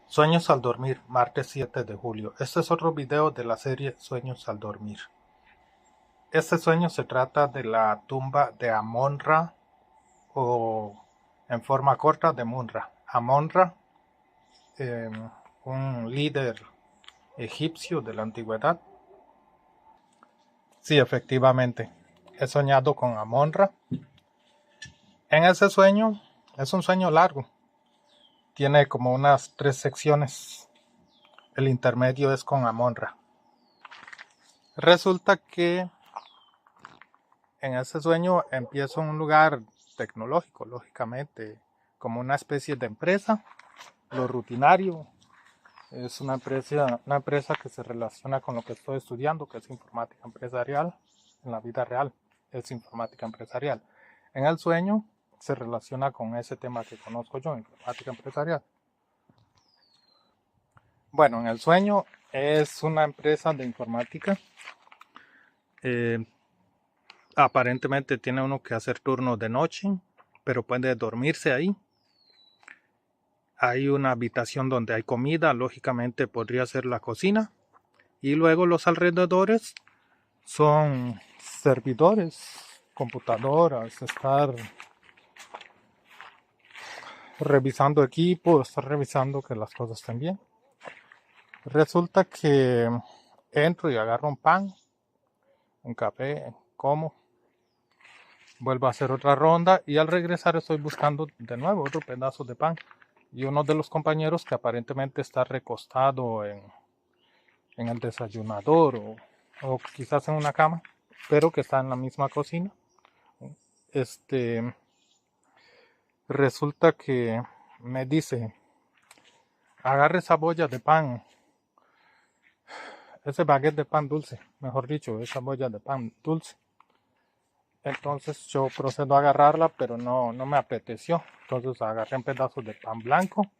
Sueños al dormir, martes 7 de julio. Este es otro video de la serie Sueños al dormir. Este sueño se trata de la tumba de Amon-Ra, o en forma corta de Mun-Ra. Amon-Ra, eh, un líder egipcio de la antigüedad. Sí, efectivamente, he soñado con Amon-Ra. En ese sueño, es un sueño largo, tiene como unas 3 secciones. El intermedio es con Amon-Ra. Resulta que en ese sueño empiezo en un lugar tecnológico, lógicamente, como una especie de empresa. Lo rutinario es una empresa que se relaciona con lo que estoy estudiando, que es informática empresarial. En la vida real es informática empresarial. En el sueño se relaciona con ese tema que conozco yo, informática empresarial. Bueno, en el sueño es una empresa de informática. Aparentemente tiene uno que hacer turnos de noche, pero puede dormirse ahí. Hay una habitación donde hay comida, lógicamente podría ser la cocina. Y luego los alrededores son servidores, computadoras, estar revisando equipos, estar revisando que las cosas estén bien. Resulta que entro y agarro un pan, un café, como, vuelvo a hacer otra ronda y al regresar estoy buscando de nuevo otro pedazo de pan. Y uno de los compañeros que aparentemente está recostado en el desayunador o quizás en una cama, pero que está en la misma cocina. Resulta que me dice, agarre esa bolla de pan, ese baguette de pan dulce, mejor dicho, esa bolla de pan dulce. Entonces yo procedo a agarrarla, pero no me apeteció. Entonces agarré un pedazo de pan blanco,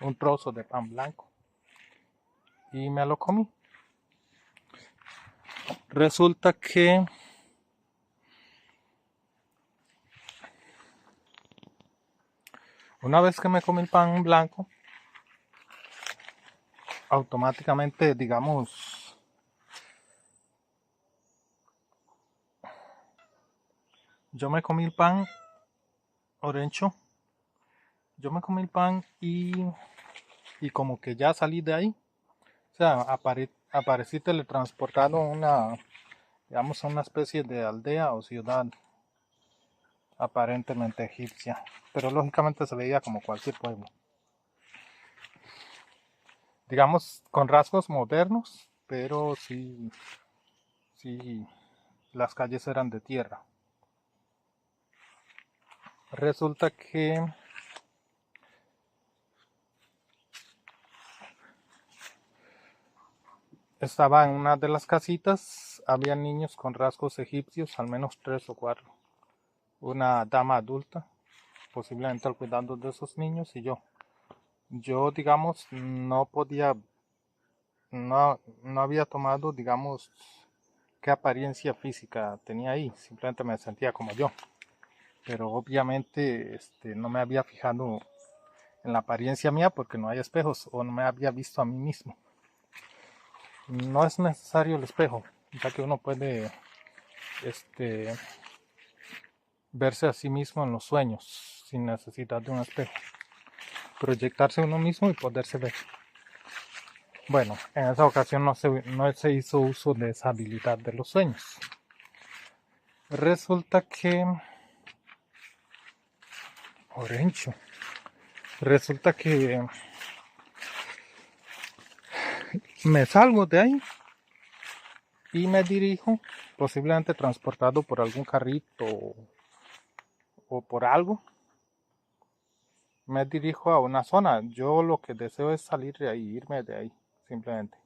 un trozo de pan blanco, y me lo comí. Resulta que una vez que me comí el pan blanco, automáticamente, digamos, yo me comí el pan, Orencho, yo me comí el pan y como que ya salí de ahí. O sea, aparecí teletransportado a digamos, a una especie de aldea o ciudad aparentemente egipcia. Pero lógicamente se veía como cualquier pueblo. Digamos, con rasgos modernos, pero sí, las calles eran de tierra. Resulta que estaba en una de las casitas, había niños con rasgos egipcios, al menos 3 o 4. Una dama adulta, posiblemente al cuidado de esos niños, y yo. Yo, digamos, no había tomado, digamos, qué apariencia física tenía ahí, simplemente me sentía como yo. Pero obviamente no me había fijado en la apariencia mía porque no hay espejos o no me había visto a mí mismo. No es necesario el espejo, ya que uno puede verse a sí mismo en los sueños sin necesidad de un espejo. Proyectarse uno mismo y poderse ver. Bueno, en esa ocasión no se hizo uso de esa habilidad de los sueños. Resulta que... Orencho. Resulta que me salgo de ahí y me dirijo, posiblemente transportado por algún carrito o por algo. Me dirijo a una zona. Yo lo que deseo es salir de ahí, irme de ahí, simplemente.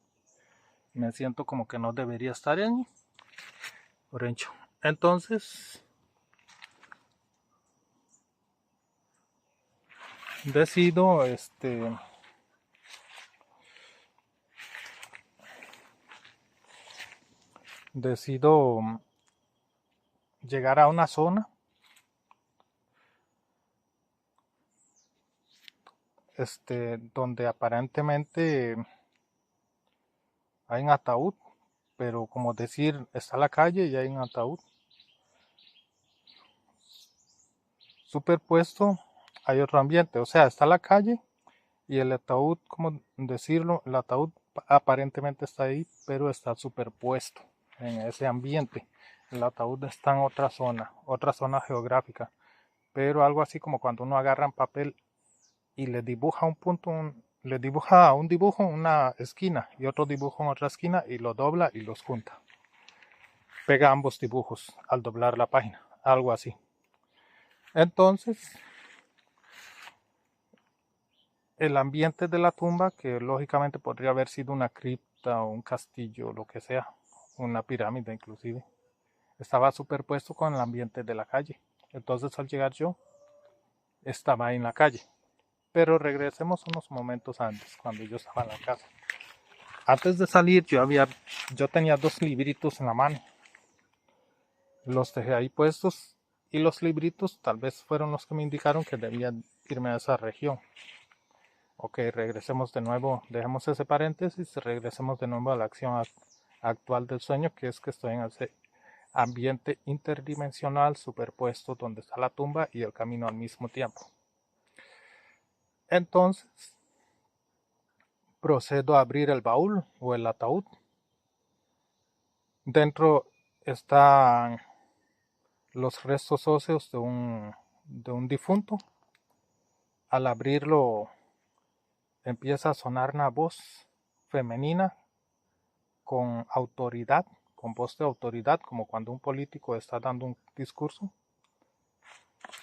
Me siento como que no debería estar en Orencho. Entonces decido decido llegar a una zona donde aparentemente hay un ataúd, pero como decir, está la calle y hay un ataúd. Superpuesto hay otro ambiente, o sea, está la calle y el ataúd, como decirlo, el ataúd aparentemente está ahí, pero está superpuesto en ese ambiente. El ataúd está en otra zona geográfica, pero algo así como cuando uno agarra un papel y le dibuja un punto, le dibuja un dibujo en una esquina y otro dibujo en otra esquina y lo dobla y los junta. Pega ambos dibujos al doblar la página, algo así. Entonces, el ambiente de la tumba, que lógicamente podría haber sido una cripta o un castillo, lo que sea, una pirámide inclusive, estaba superpuesto con el ambiente de la calle. Entonces al llegar yo, estaba en la calle. Pero regresemos unos momentos antes, cuando yo estaba en la casa. Antes de salir yo tenía 2 libritos en la mano. Los dejé ahí puestos y los libritos tal vez fueron los que me indicaron que debía irme a esa región. Ok, regresemos de nuevo, dejemos ese paréntesis, regresemos de nuevo a la acción actual del sueño, que es que estoy en ese ambiente interdimensional superpuesto donde está la tumba y el camino al mismo tiempo. Entonces, procedo a abrir el baúl o el ataúd. Dentro están los restos óseos de un difunto. Al abrirlo empieza a sonar una voz femenina con autoridad, con voz de autoridad, como cuando un político está dando un discurso.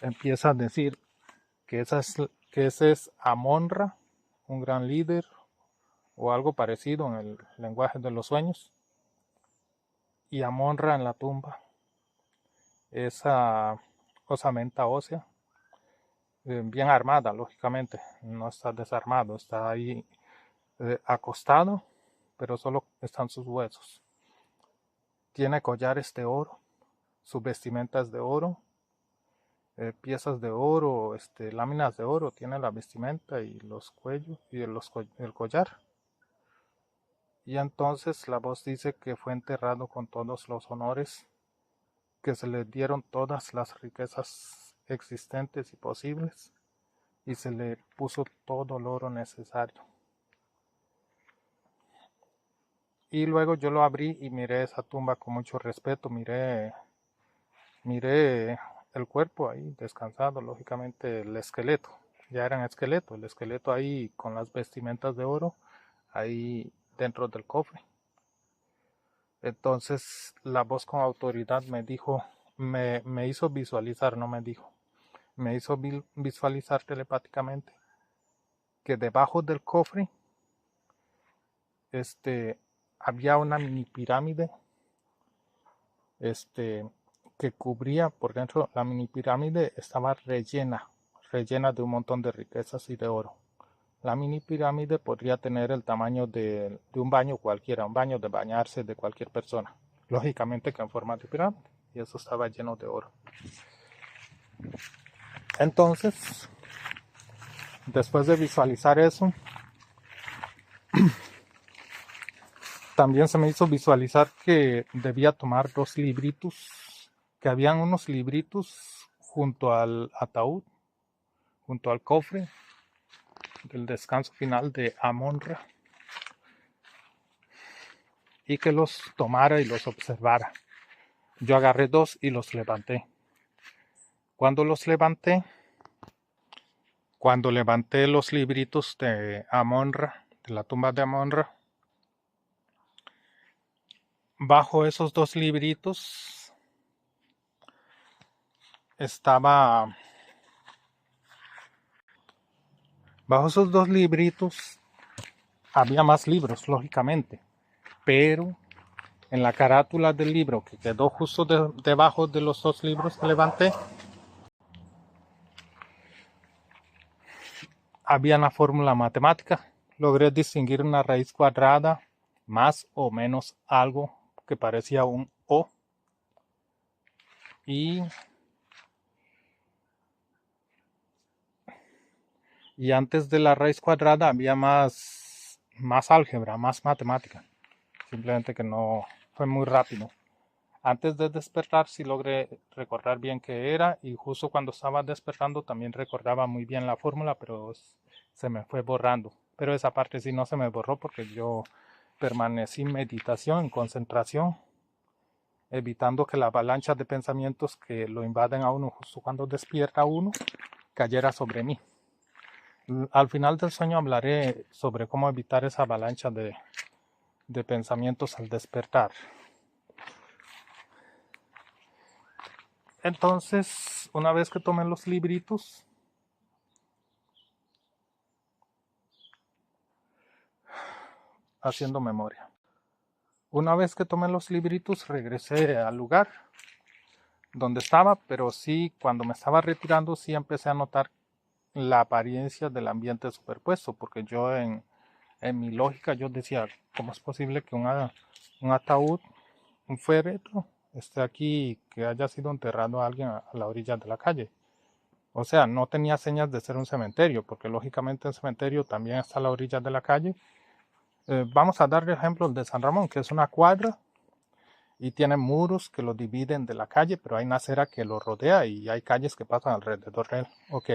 Empieza a decir que ese es Amon-Ra, un gran líder o algo parecido en el lenguaje de los sueños. Y Amon-Ra en la tumba, esa osamenta ósea, bien armada, lógicamente, no está desarmado, está ahí acostado, pero solo están sus huesos. Tiene collares de oro, sus vestimentas de oro, piezas de oro, láminas de oro, tiene la vestimenta y los cuellos y el collar. Y entonces la voz dice que fue enterrado con todos los honores, que se le dieron todas las riquezas existentes y posibles, y se le puso todo el oro necesario. Y luego yo lo abrí y miré esa tumba con mucho respeto, miré el cuerpo ahí descansado, lógicamente el esqueleto, ya era un esqueleto, el esqueleto ahí con las vestimentas de oro, ahí dentro del cofre. Entonces la voz con autoridad me dijo, me hizo visualizar, no me dijo, me hizo visualizar telepáticamente que debajo del cofre había una mini pirámide que cubría por dentro. La mini pirámide estaba rellena de un montón de riquezas y de oro. La mini pirámide podría tener el tamaño de un baño cualquiera, un baño de bañarse de cualquier persona. Lógicamente que en forma de pirámide. Y eso estaba lleno de oro. Entonces, después de visualizar eso, también se me hizo visualizar que debía tomar 2 libritos, que habían unos libritos junto al ataúd, junto al cofre del descanso final de Amon-Ra, y que los tomara y los observara. Yo agarré 2 y los levanté. Cuando levanté los libritos de Amon-Ra, de la tumba de Amon-Ra, bajo esos 2 libritos estaba... Bajo esos 2 libritos había más libros, lógicamente, pero en la carátula del libro que quedó justo debajo de los 2 libros que levanté, había una fórmula matemática. Logré distinguir una raíz cuadrada más o menos algo que parecía un O, y Y antes de la raíz cuadrada había más álgebra, más matemática. Simplemente que no fue muy rápido. Antes de despertar sí logré recordar bien qué era, y justo cuando estaba despertando también recordaba muy bien la fórmula, pero se me fue borrando. Pero esa parte sí no se me borró porque yo permanecí en meditación, en concentración, evitando que la avalancha de pensamientos que lo invaden a uno justo cuando despierta uno cayera sobre mí. Al final del sueño hablaré sobre cómo evitar esa avalancha de pensamientos al despertar. Entonces, una vez que tomé los libritos, haciendo memoria. Una vez que tomé los libritos, regresé al lugar donde estaba, pero sí, cuando me estaba retirando, sí empecé a notar la apariencia del ambiente superpuesto, porque yo en mi lógica yo decía, ¿cómo es posible que un ataúd, un féretro, esté aquí, que haya sido enterrado a alguien a la orilla de la calle? O sea, no tenía señas de ser un cementerio, porque lógicamente el cementerio también está a la orilla de la calle. Vamos a dar el ejemplo de San Ramón, que es una cuadra y tiene muros que lo dividen de la calle, pero hay una acera que lo rodea y hay calles que pasan alrededor de él. Ok,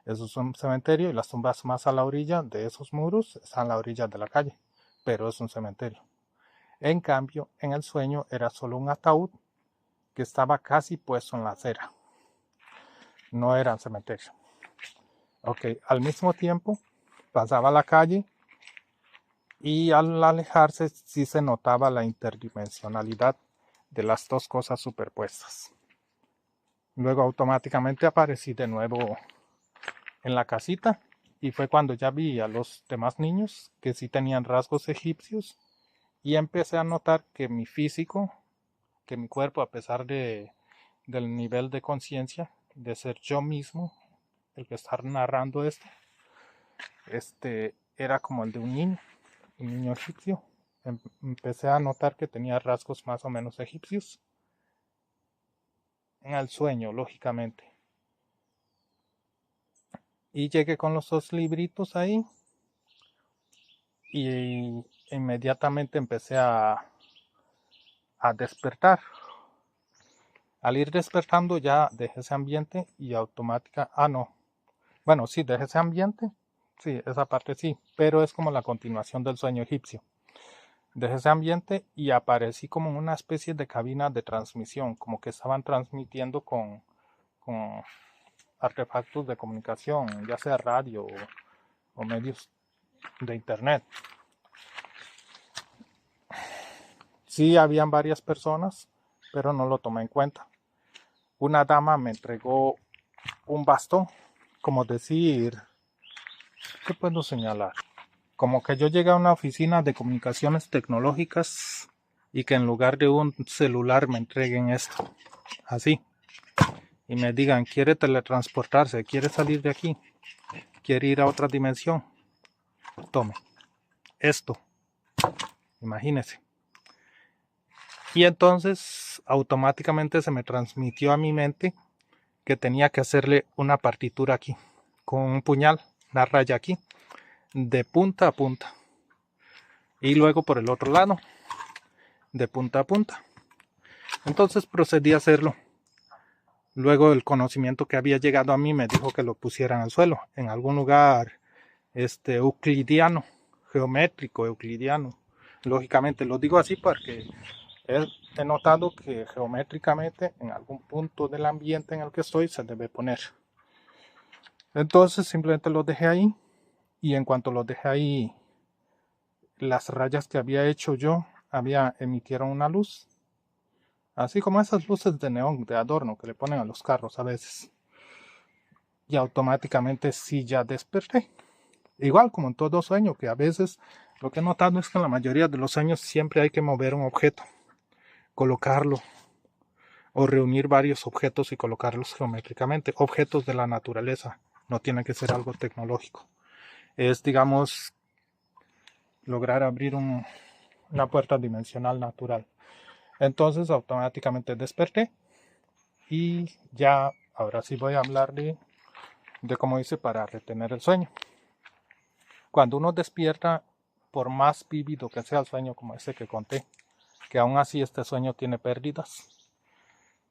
eso es un cementerio, y las tumbas más a la orilla de esos muros están a la orilla de la calle, pero es un cementerio. En cambio, en el sueño era solo un ataúd que estaba casi puesto en la acera. No era un cementerio. Ok, al mismo tiempo pasaba la calle y al alejarse sí se notaba la interdimensionalidad de las dos cosas superpuestas. Luego automáticamente aparecí de nuevo en la casita, y fue cuando ya vi a los demás niños que sí tenían rasgos egipcios, y empecé a notar que mi físico, que mi cuerpo, a pesar del nivel de conciencia, de ser yo mismo el que está narrando esto, era como el de un niño egipcio. Empecé a notar que tenía rasgos más o menos egipcios en el sueño, lógicamente. Y llegué con los dos libritos ahí y inmediatamente empecé a despertar. Al ir despertando ya dejé ese ambiente y automática, no, bueno, sí, dejé ese ambiente, sí, esa parte sí, pero es como la continuación del sueño egipcio. Dejé ese ambiente y aparecí como en una especie de cabina de transmisión, como que estaban transmitiendo con artefactos de comunicación, ya sea radio o medios de internet. Sí, habían varias personas, pero no lo tomé en cuenta. Una dama me entregó un bastón, como decir, ¿qué puedo señalar? Como que yo llegué a una oficina de comunicaciones tecnológicas y que en lugar de un celular me entreguen esto, así, y me digan, quiere teletransportarse, quiere salir de aquí, quiere ir a otra dimensión, tome esto, imagínese. Y entonces automáticamente se me transmitió a mi mente que tenía que hacerle una partitura aquí, con un puñal, una raya aquí, de punta a punta. Y luego por el otro lado, de punta a punta. Entonces procedí a hacerlo. Luego el conocimiento que había llegado a mí me dijo que lo pusiera en el suelo, en algún lugar euclidiano, geométrico, euclidiano. Lógicamente lo digo así porque he notado que geométricamente en algún punto del ambiente en el que estoy se debe poner. Entonces simplemente lo dejé ahí, y en cuanto lo dejé ahí, las rayas que había hecho yo emitieron una luz, así como esas luces de neón de adorno que le ponen a los carros a veces. Y automáticamente sí ya desperté. Igual como en todo sueño, que a veces lo que he notado es que en la mayoría de los sueños siempre hay que mover un objeto, colocarlo, o reunir varios objetos y colocarlos geométricamente. Objetos de la naturaleza, no tiene que ser algo tecnológico. Es, digamos, lograr abrir una puerta dimensional natural. Entonces automáticamente desperté, y ya ahora sí voy a hablar de de cómo dice, para retener el sueño. Cuando uno despierta, por más vívido que sea el sueño, como ese que conté, que aún así este sueño tiene pérdidas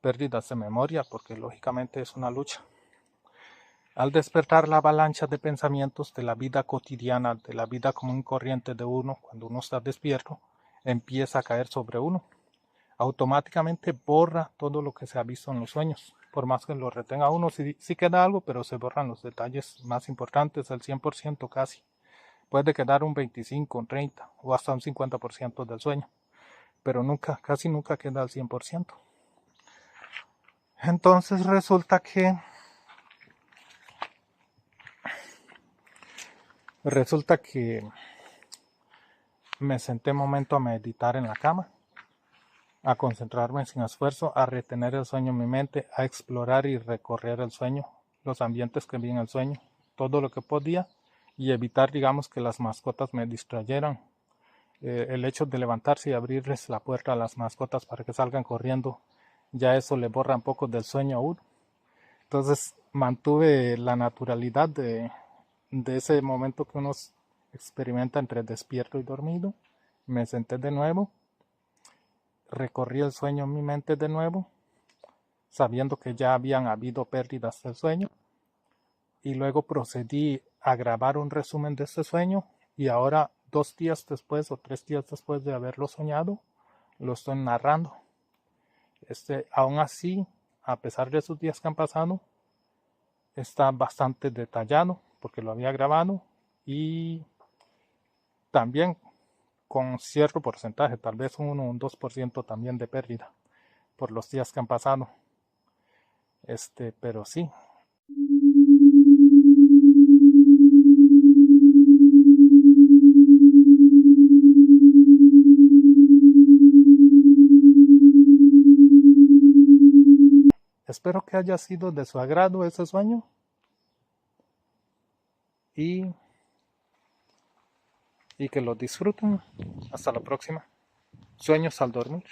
de memoria, porque lógicamente es una lucha. Al despertar, la avalancha de pensamientos de la vida cotidiana, de la vida común y corriente de uno, cuando uno está despierto, empieza a caer sobre uno. Automáticamente borra todo lo que se ha visto en los sueños. Por más que lo retenga uno, sí queda algo, pero se borran los detalles más importantes, el 100% casi. Puede quedar un 25, un 30 o hasta un 50% del sueño, pero nunca, casi nunca queda al 100%. Entonces resulta que me senté un momento a meditar en la cama, a concentrarme sin esfuerzo, a retener el sueño en mi mente, a explorar y recorrer el sueño, los ambientes que vi en el sueño, todo lo que podía, y evitar, digamos, que las mascotas me distrayeran. El hecho de levantarse y abrirles la puerta a las mascotas para que salgan corriendo, ya eso le borra un poco del sueño a uno. Entonces mantuve la naturalidad de ese momento que uno experimenta entre despierto y dormido. Me senté de nuevo, recorrí el sueño en mi mente de nuevo, sabiendo que ya habían habido pérdidas del sueño, y luego procedí a grabar un resumen de este sueño, y ahora 2 días después o 3 días después de haberlo soñado, lo estoy narrando. Aún así, a pesar de esos días que han pasado, está bastante detallado porque lo había grabado, y también con cierto porcentaje, tal vez un 1 o un 2% también de pérdida por los días que han pasado. Pero sí. Espero que haya sido de su agrado ese sueño, y que lo disfruten. Hasta la próxima. Sueños al dormir.